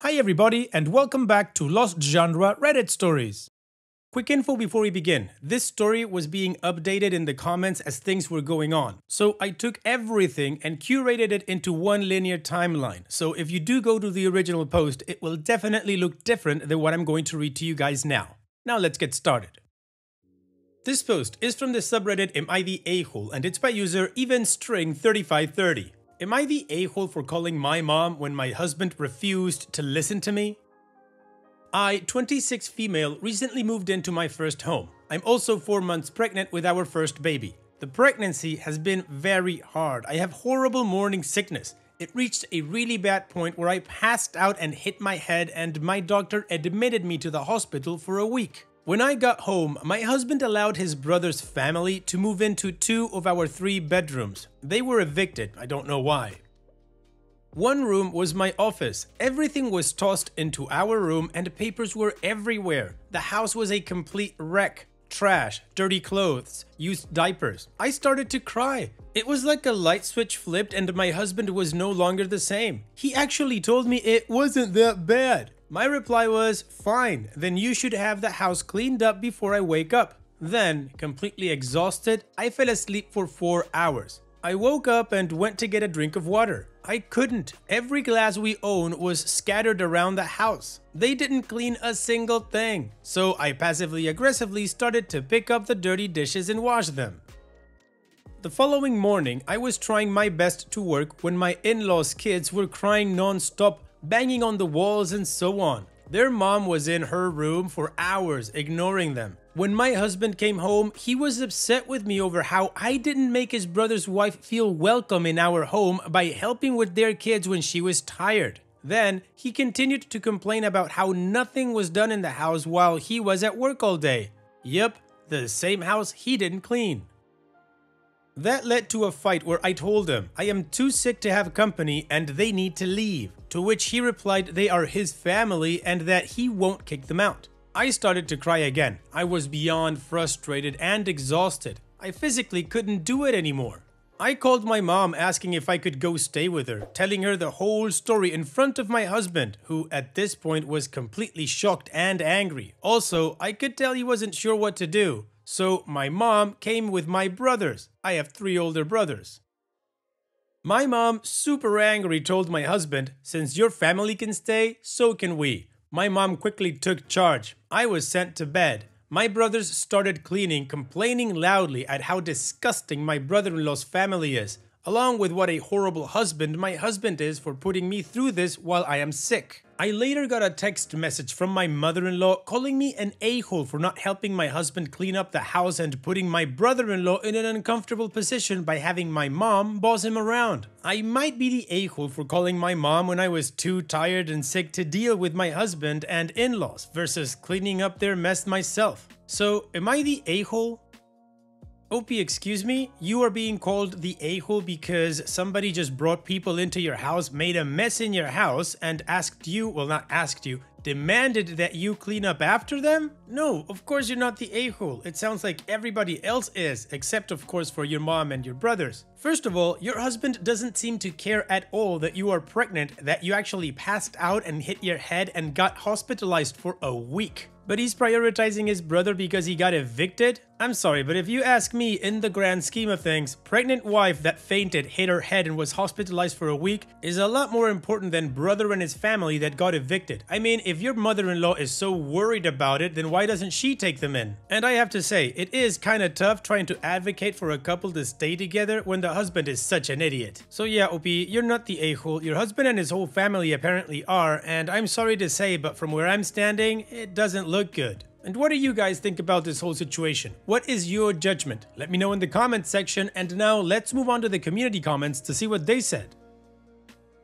Hi everybody and welcome back to Lost Genre Reddit Stories. Quick info before we begin. This story was being updated in the comments as things were going on. So I took everything and curated it into one linear timeline. So if you do go to the original post, it will definitely look different than what I'm going to read to you guys now. Now let's get started. This post is from the subreddit Am I the A-hole and it's by user evenstring3530. Am I the a-hole for calling my mom when my husband refused to listen to me? I, 26 female, recently moved into my first home. I'm also 4 months pregnant with our first baby. The pregnancy has been very hard. I have horrible morning sickness. It reached a really bad point where I passed out and hit my head and my doctor admitted me to the hospital for a week. When I got home, my husband allowed his brother's family to move into 2 of our 3 bedrooms. They were evicted, I don't know why. One room was my office. Everything was tossed into our room and papers were everywhere. The house was a complete wreck. Trash, dirty clothes, used diapers. I started to cry. It was like a light switch flipped and my husband was no longer the same. He actually told me it wasn't that bad. My reply was, fine, then you should have the house cleaned up before I wake up. Then, completely exhausted, I fell asleep for 4 hours. I woke up and went to get a drink of water. I couldn't. Every glass we own was scattered around the house. They didn't clean a single thing. So I passively-aggressively started to pick up the dirty dishes and wash them. The following morning, I was trying my best to work when my in-laws' kids were crying non-stop, banging on the walls and so on. Their mom was in her room for hours, ignoring them. When my husband came home, he was upset with me over how I didn't make his brother's wife feel welcome in our home by helping with their kids when she was tired. Then, he continued to complain about how nothing was done in the house while he was at work all day. Yep, the same house he didn't clean. That led to a fight where I told him I am too sick to have company and they need to leave, to which he replied they are his family and that he won't kick them out. I started to cry again. I was beyond frustrated and exhausted. I physically couldn't do it anymore. I called my mom asking if I could go stay with her, telling her the whole story in front of my husband, who at this point was completely shocked and angry. Also, I could tell he wasn't sure what to do. So my mom came with my brothers. I have 3 older brothers. My mom, super angry, told my husband, since your family can stay, so can we. My mom quickly took charge. I was sent to bed. My brothers started cleaning, complaining loudly at how disgusting my brother-in-law's family is, along with what a horrible husband my husband is for putting me through this while I am sick. I later got a text message from my mother-in-law calling me an a-hole for not helping my husband clean up the house and putting my brother-in-law in an uncomfortable position by having my mom boss him around. I might be the a-hole for calling my mom when I was too tired and sick to deal with my husband and in-laws versus cleaning up their mess myself. So, am I the a-hole? OP, excuse me? You are being called the a-hole because somebody just brought people into your house, made a mess in your house, and asked you, well, not asked you, demanded that you clean up after them? No, of course you're not the a-hole. It sounds like everybody else is, except of course for your mom and your brothers. First of all, your husband doesn't seem to care at all that you are pregnant, that you actually passed out and hit your head and got hospitalized for a week. But he's prioritizing his brother because he got evicted? I'm sorry, but if you ask me, in the grand scheme of things, pregnant wife that fainted, hit her head and was hospitalized for a week is a lot more important than brother and his family that got evicted. I mean, if your mother-in-law is so worried about it, then why doesn't she take them in? And I have to say, it is kinda tough trying to advocate for a couple to stay together when the husband is such an idiot. So yeah, OP, you're not the a-hole. Your husband and his whole family apparently are, and I'm sorry to say, but from where I'm standing, it doesn't look good. And what do you guys think about this whole situation? What is your judgment? Let me know in the comments section, and now let's move on to the community comments to see what they said.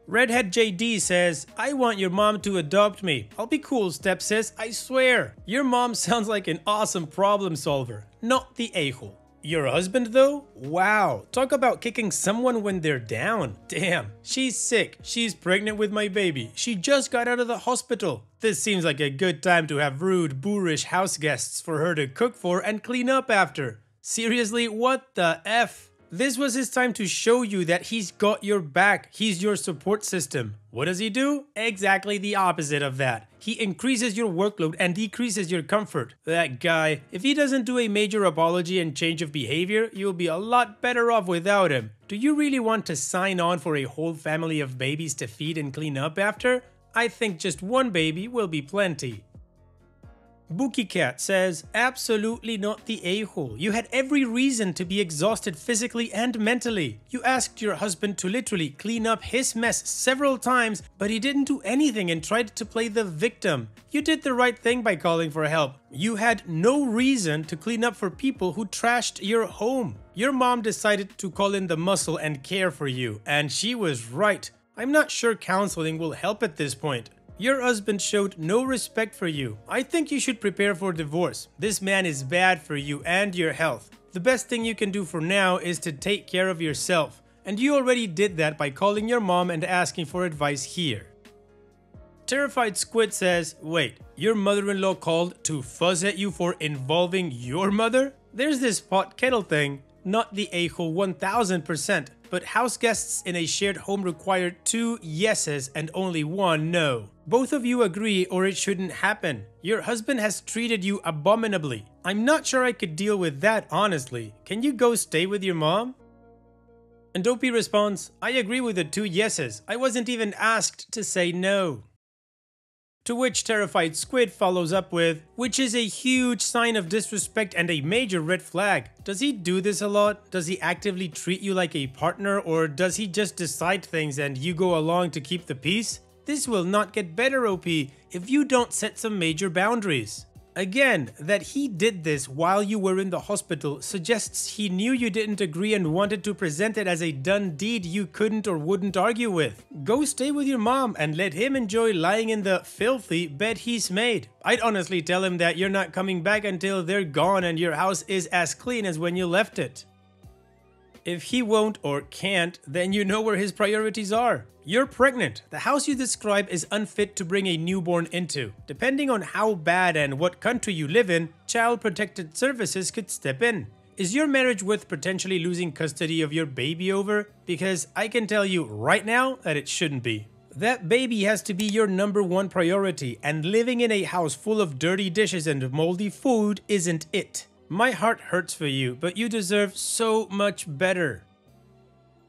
Redhead JD says, I want your mom to adopt me. I'll be cool, stepsis, I swear. Your mom sounds like an awesome problem solver, not the a-hole. Your husband though? Wow, talk about kicking someone when they're down. Damn, she's sick, she's pregnant with my baby, she just got out of the hospital. This seems like a good time to have rude, boorish house guests for her to cook for and clean up after. Seriously, what the F? This was his time to show you that he's got your back, he's your support system. What does he do? Exactly the opposite of that. He increases your workload and decreases your comfort. That guy, if he doesn't do a major apology and change of behavior, you'll be a lot better off without him. Do you really want to sign on for a whole family of babies to feed and clean up after? I think just one baby will be plenty. Bookie Cat says, absolutely not the a-hole. You had every reason to be exhausted physically and mentally. You asked your husband to literally clean up his mess several times, but he didn't do anything and tried to play the victim. You did the right thing by calling for help. You had no reason to clean up for people who trashed your home. Your mom decided to call in the muscle and care for you, and she was right. I'm not sure counseling will help at this point. Your husband showed no respect for you. I think you should prepare for divorce. This man is bad for you and your health. The best thing you can do for now is to take care of yourself. And you already did that by calling your mom and asking for advice here. Terrified Squid says, wait, your mother-in-law called to fuzz at you for involving your mother? There's this pot kettle thing. Not the a-hole 1000%, but house guests in a shared home require 2 yeses and only 1 no. Both of you agree or it shouldn't happen. Your husband has treated you abominably. I'm not sure I could deal with that, honestly. Can you go stay with your mom? And Dopey responds, I agree with the 2 yeses. I wasn't even asked to say no. To which Terrified Squid follows up with, which is a huge sign of disrespect and a major red flag. Does he do this a lot? Does he actively treat you like a partner, or does he just decide things and you go along to keep the peace? This will not get better, OP, if you don't set some major boundaries. Again, that he did this while you were in the hospital suggests he knew you didn't agree and wanted to present it as a done deed you couldn't or wouldn't argue with. Go stay with your mom and let him enjoy lying in the filthy bed he's made. I'd honestly tell him that you're not coming back until they're gone and your house is as clean as when you left it. If he won't or can't, then you know where his priorities are. You're pregnant. The house you describe is unfit to bring a newborn into. Depending on how bad and what country you live in, Child Protective Services could step in. Is your marriage worth potentially losing custody of your baby over? Because I can tell you right now that it shouldn't be. That baby has to be your #1 priority, and living in a house full of dirty dishes and moldy food isn't it. My heart hurts for you, but you deserve so much better.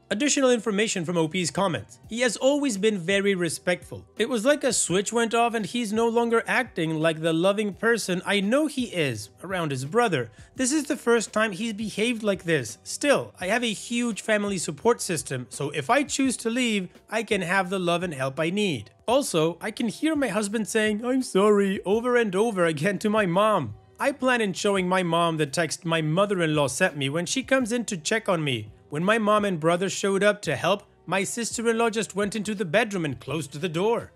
Additional information from OP's comments. He has always been very respectful. It was like a switch went off and he's no longer acting like the loving person I know he is around his brother. This is the first time he's behaved like this. Still, I have a huge family support system, so if I choose to leave, I can have the love and help I need. Also, I can hear my husband saying, "I'm sorry," over and over again to my mom. I plan on showing my mom the text my mother-in-law sent me when she comes in to check on me. When my mom and brother showed up to help, my sister-in-law just went into the bedroom and closed the door.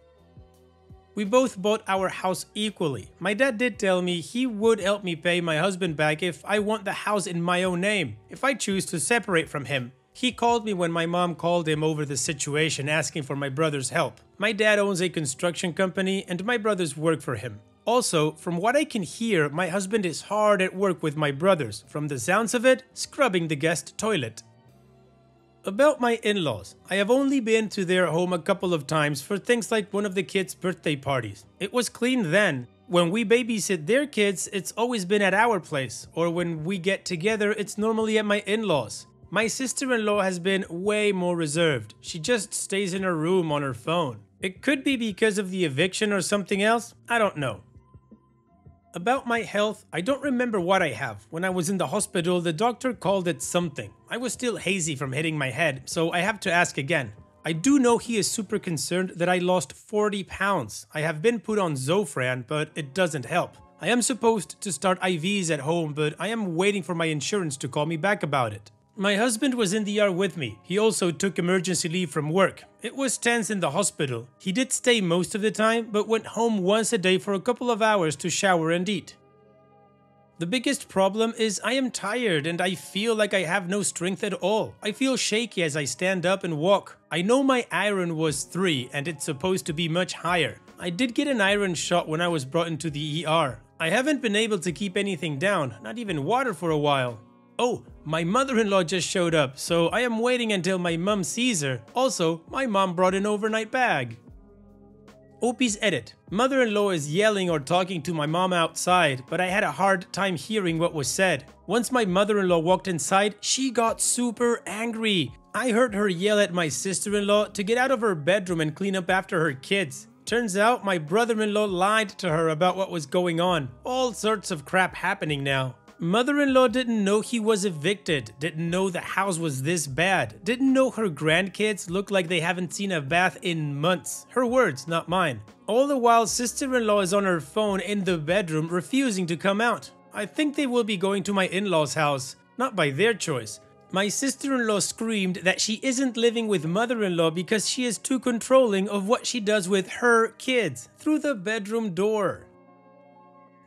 We both bought our house equally. My dad did tell me he would help me pay my husband back if I want the house in my own name, if I choose to separate from him. He called me when my mom called him over the situation asking for my brother's help. My dad owns a construction company and my brothers work for him. Also, from what I can hear, my husband is hard at work with my brothers, from the sounds of it, scrubbing the guest toilet. About my in-laws, I have only been to their home a couple of times for things like one of the kids' birthday parties. It was clean then. When we babysit their kids, it's always been at our place, or when we get together, it's normally at my in-laws. My sister-in-law has been way more reserved. She just stays in her room on her phone. It could be because of the eviction or something else, I don't know. About my health, I don't remember what I have. When I was in the hospital, the doctor called it something. I was still hazy from hitting my head, so I have to ask again. I do know he is super concerned that I lost 40 pounds. I have been put on Zofran, but it doesn't help. I am supposed to start IVs at home, but I am waiting for my insurance to call me back about it. My husband was in the ER with me. He also took emergency leave from work. It was tense in the hospital. He did stay most of the time, but went home once a day for a couple of hours to shower and eat. The biggest problem is I am tired and I feel like I have no strength at all. I feel shaky as I stand up and walk. I know my iron was 3 and it's supposed to be much higher. I did get an iron shot when I was brought into the ER. I haven't been able to keep anything down, not even water for a while. Oh, My mother-in-law just showed up, so I am waiting until my mom sees her. Also, my mom brought an overnight bag. OP's edit. Mother-in-law is yelling or talking to my mom outside, but I had a hard time hearing what was said. Once my mother-in-law walked inside, she got super angry. I heard her yell at my sister-in-law to get out of her bedroom and clean up after her kids. Turns out my brother-in-law lied to her about what was going on. All sorts of crap happening now. Mother-in-law didn't know he was evicted, didn't know the house was this bad, didn't know her grandkids look like they haven't seen a bath in months. Her words, not mine. All the while, sister-in-law is on her phone in the bedroom refusing to come out. I think they will be going to my in-laws' house, not by their choice. My sister-in-law screamed that she isn't living with mother-in-law because she is too controlling of what she does with her kids through the bedroom door.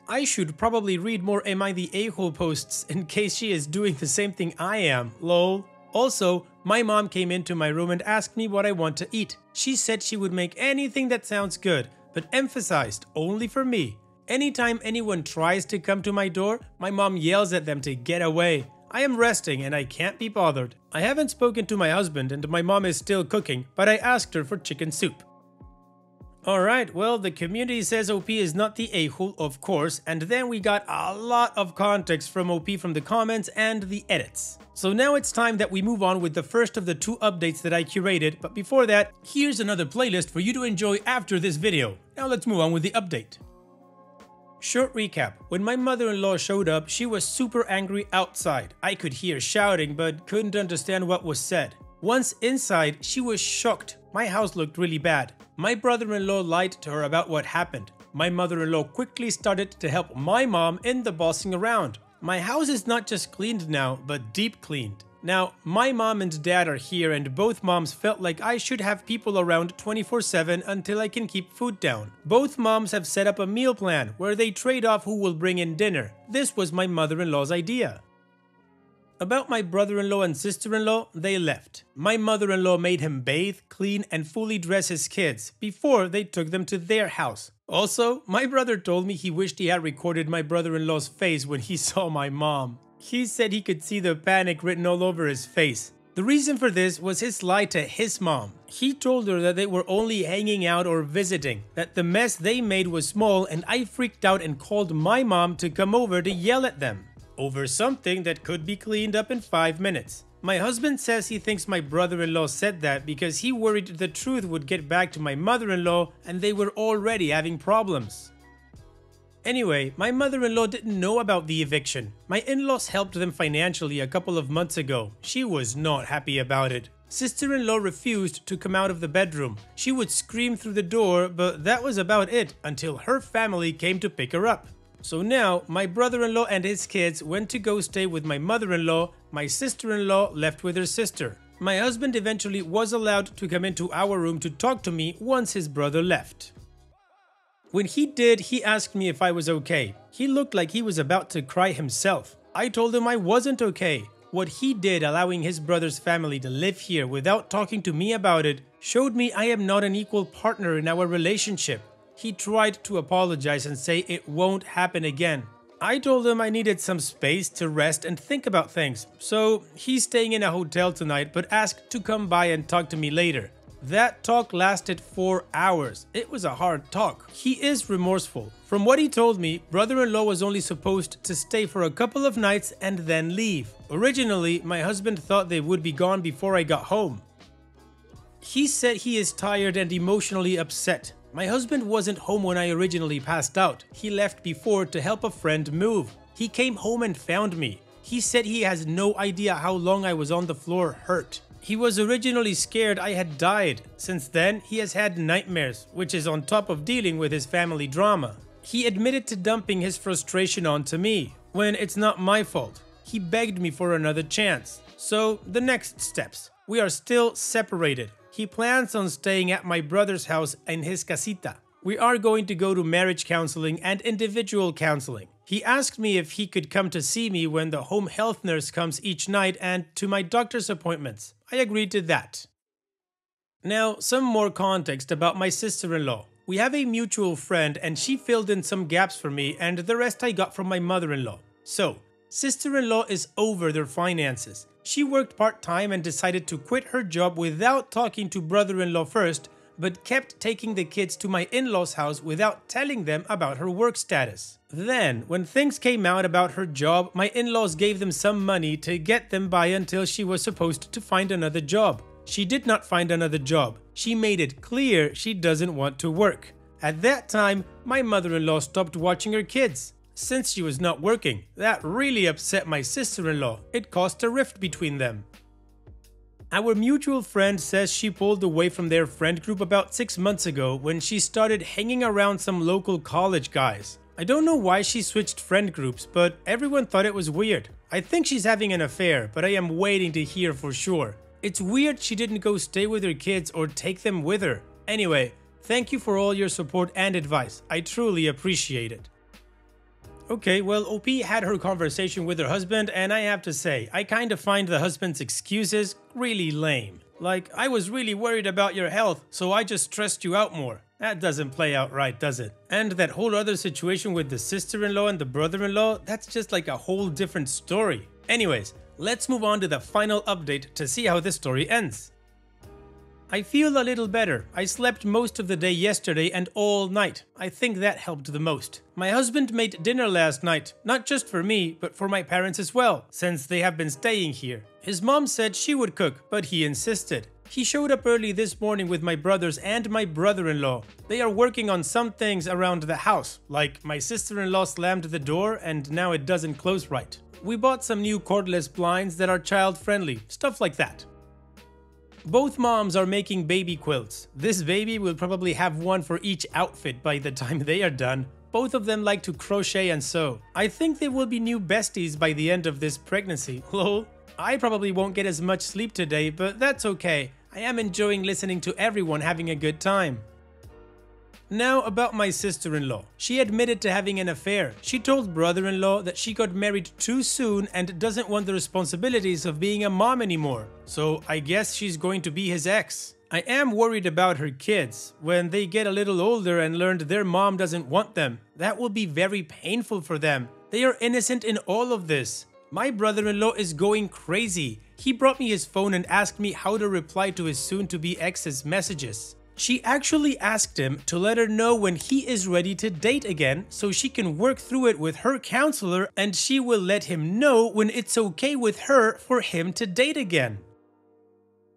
I should probably read more Am I the A-hole posts in case she is doing the same thing I am, lol. Also, my mom came into my room and asked me what I want to eat. She said she would make anything that sounds good, but emphasized only for me. Anytime anyone tries to come to my door, my mom yells at them to get away. I am resting and I can't be bothered. I haven't spoken to my husband and my mom is still cooking, but I asked her for chicken soup. Alright, well, the community says OP is not the a-hole, of course, and then we got a lot of context from OP from the comments and the edits. So now it's time that we move on with the first of the 2 updates that I curated, but before that, here's another playlist for you to enjoy after this video. Now let's move on with the update. Short recap. When my mother-in-law showed up, she was super angry outside. I could hear shouting, but couldn't understand what was said. Once inside, she was shocked. My house looked really bad. My brother-in-law lied to her about what happened. My mother-in-law quickly started to help my mom in the bossing around. My house is not just cleaned now, but deep cleaned. Now, my mom and dad are here and both moms felt like I should have people around 24/7 until I can keep food down. Both moms have set up a meal plan where they trade off who will bring in dinner. This was my mother-in-law's idea. About my brother-in-law and sister-in-law, they left. My mother-in-law made him bathe, clean, and fully dress his kids before they took them to their house. Also, my brother told me he wished he had recorded my brother-in-law's face when he saw my mom. He said he could see the panic written all over his face. The reason for this was his lie to his mom. He told her that they were only hanging out or visiting, that the mess they made was small, and I freaked out and called my mom to come over to yell at them over something that could be cleaned up in 5 minutes. My husband says he thinks my brother-in-law said that because he worried the truth would get back to my mother-in-law and they were already having problems. Anyway, my mother-in-law didn't know about the eviction. My in-laws helped them financially a couple of months ago. She was not happy about it. Sister-in-law refused to come out of the bedroom. She would scream through the door, but that was about it until her family came to pick her up. So now, my brother-in-law and his kids went to go stay with my mother-in-law, my sister-in-law left with her sister. My husband eventually was allowed to come into our room to talk to me once his brother left. When he did, he asked me if I was okay. He looked like he was about to cry himself. I told him I wasn't okay. What he did, allowing his brother's family to live here without talking to me about it, showed me I am not an equal partner in our relationship. He tried to apologize and say it won't happen again. I told him I needed some space to rest and think about things, so he's staying in a hotel tonight but asked to come by and talk to me later. That talk lasted 4 hours. It was a hard talk. He is remorseful. From what he told me, brother-in-law was only supposed to stay for a couple of nights and then leave. Originally, my husband thought they would be gone before I got home. He said he is tired and emotionally upset. My husband wasn't home when I originally passed out. He left before to help a friend move. He came home and found me. He said he has no idea how long I was on the floor hurt. He was originally scared I had died. Since then, he has had nightmares, which is on top of dealing with his family drama. He admitted to dumping his frustration onto me, when it's not my fault. He begged me for another chance. So, the next steps. We are still separated. He plans on staying at my brother's house in his casita. We are going to go to marriage counseling and individual counseling. He asked me if he could come to see me when the home health nurse comes each night and to my doctor's appointments. I agreed to that. Now, some more context about my sister-in-law. We have a mutual friend and she filled in some gaps for me and the rest I got from my mother-in-law. So, Sister-in-law is over their finances. She worked part-time and decided to quit her job without talking to brother-in-law first, but kept taking the kids to my in-laws' house without telling them about her work status. Then, when things came out about her job, my in-laws gave them some money to get them by until she was supposed to find another job. She did not find another job. She made it clear she doesn't want to work. At that time, my mother-in-law stopped watching her kids. Since she was not working, that really upset my sister-in-law. It caused a rift between them. Our mutual friend says she pulled away from their friend group about 6 months ago when she started hanging around some local college guys. I don't know why she switched friend groups, but everyone thought it was weird. I think she's having an affair, but I am waiting to hear for sure. It's weird she didn't go stay with her kids or take them with her. Anyway, thank you for all your support and advice. I truly appreciate it. Okay, well, OP had her conversation with her husband, and I have to say, I kind of find the husband's excuses really lame. Like, I was really worried about your health, so I just stressed you out more. That doesn't play out right, does it? And that whole other situation with the sister-in-law and the brother-in-law, that's just like a whole different story. Anyways, let's move on to the final update to see how this story ends. I feel a little better. I slept most of the day yesterday and all night. I think that helped the most. My husband made dinner last night, not just for me, but for my parents as well, since they have been staying here. His mom said she would cook, but he insisted. He showed up early this morning with my brothers and my brother-in-law. They are working on some things around the house, like my sister-in-law slammed the door and now it doesn't close right. We bought some new cordless blinds that are child-friendly, stuff like that. Both moms are making baby quilts. This baby will probably have one for each outfit by the time they are done. Both of them like to crochet and sew. I think they will be new besties by the end of this pregnancy. Lol. I probably won't get as much sleep today, but that's okay. I am enjoying listening to everyone having a good time. Now about my sister-in-law. She admitted to having an affair. She told brother-in-law that she got married too soon and doesn't want the responsibilities of being a mom anymore. So I guess she's going to be his ex. I am worried about her kids. When they get a little older and learned their mom doesn't want them, that will be very painful for them. They are innocent in all of this. My brother-in-law is going crazy. He brought me his phone and asked me how to reply to his soon-to-be ex's messages. She actually asked him to let her know when he is ready to date again so she can work through it with her counselor and she will let him know when it's okay with her for him to date again.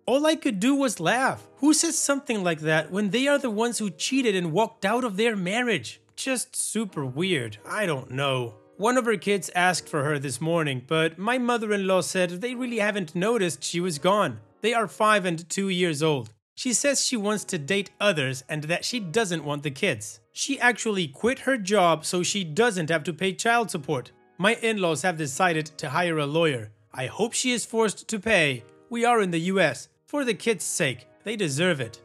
All I could do was laugh. Who says something like that when they are the ones who cheated and walked out of their marriage? Just super weird. I don't know. One of her kids asked for her this morning, but my mother-in-law said they really haven't noticed she was gone. They are 5 and 2 years old. She says she wants to date others and that she doesn't want the kids. She actually quit her job so she doesn't have to pay child support. My in-laws have decided to hire a lawyer. I hope she is forced to pay. We are in the US. For the kids' sake, they deserve it.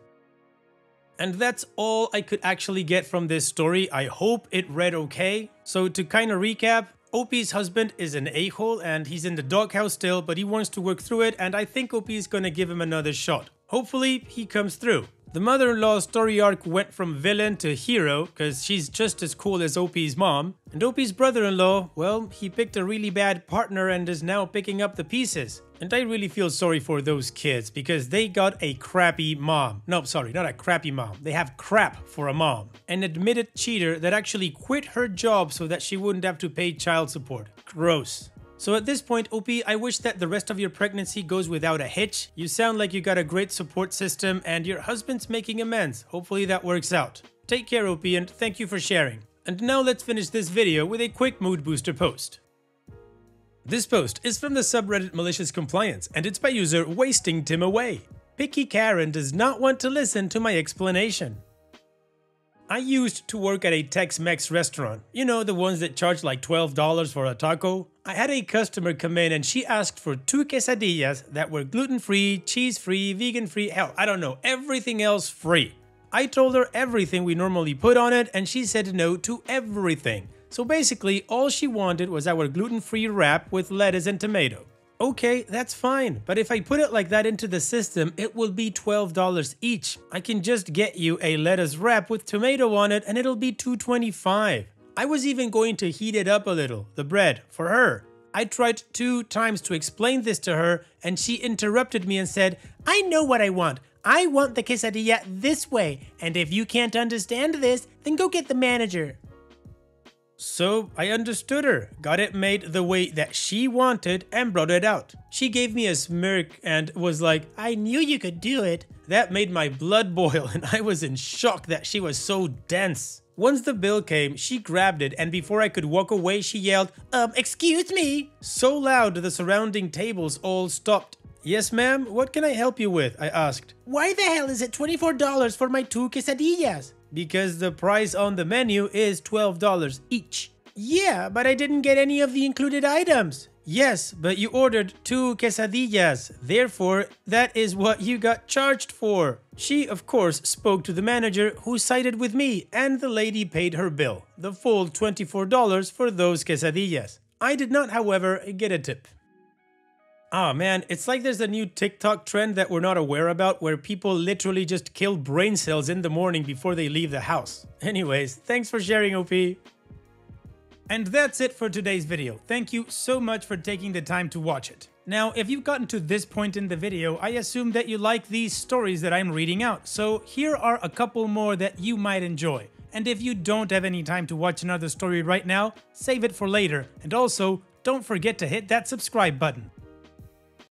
And that's all I could actually get from this story. I hope it read okay. So to kind of recap, OP's husband is an a-hole and he's in the doghouse still, but he wants to work through it and I think OP is gonna give him another shot. Hopefully, he comes through. The mother-in-law's story arc went from villain to hero, cause she's just as cool as OP's mom. And OP's brother-in-law, well, he picked a really bad partner and is now picking up the pieces. And I really feel sorry for those kids, because they got a crappy mom. No, sorry, not a crappy mom. They have crap for a mom. An admitted cheater that actually quit her job so that she wouldn't have to pay child support. Gross. So at this point, OP, I wish that the rest of your pregnancy goes without a hitch. You sound like you got a great support system and your husband's making amends. Hopefully that works out. Take care, OP, and thank you for sharing. And now let's finish this video with a quick mood booster post. This post is from the subreddit Malicious Compliance and it's by user Wasting Tim Away. Picky Karen does not want to listen to my explanation. I used to work at a Tex-Mex restaurant, you know, the ones that charge like $12 for a taco. I had a customer come in and she asked for 2 quesadillas that were gluten-free, cheese-free, vegan-free, hell, I don't know, everything else free. I told her everything we normally put on it and she said no to everything. So basically, all she wanted was our gluten-free wrap with lettuce and tomato. Okay, that's fine, but if I put it like that into the system, it will be $12 each. I can just get you a lettuce wrap with tomato on it and it'll be $2.25. I was even going to heat it up a little, the bread, for her. I tried 2 times to explain this to her, and she interrupted me and said, "I know what I want. I want the quesadilla this way, and if you can't understand this, then go get the manager." So I understood her, got it made the way that she wanted, and brought it out. She gave me a smirk and was like, "I knew you could do it." That made my blood boil, and I was in shock that she was so dense. Once the bill came, she grabbed it, and before I could walk away, she yelled, "Excuse me!" So loud the surrounding tables all stopped. "Yes, ma'am, what can I help you with?" I asked. "Why the hell is it $24 for my 2 quesadillas?" "Because the price on the menu is $12 each." "Yeah, but I didn't get any of the included items." "Yes, but you ordered 2 quesadillas, therefore that is what you got charged for." She, of course, spoke to the manager, who sided with me, and the lady paid her bill, the full $24 for those quesadillas. I did not, however, get a tip. Ah man, it's like there's a new TikTok trend that we're not aware about where people literally just kill brain cells in the morning before they leave the house. Anyways, thanks for sharing, OP. And that's it for today's video. Thank you so much for taking the time to watch it. Now, if you've gotten to this point in the video, I assume that you like these stories that I'm reading out, so here are a couple more that you might enjoy. And if you don't have any time to watch another story right now, save it for later, and also, don't forget to hit that subscribe button.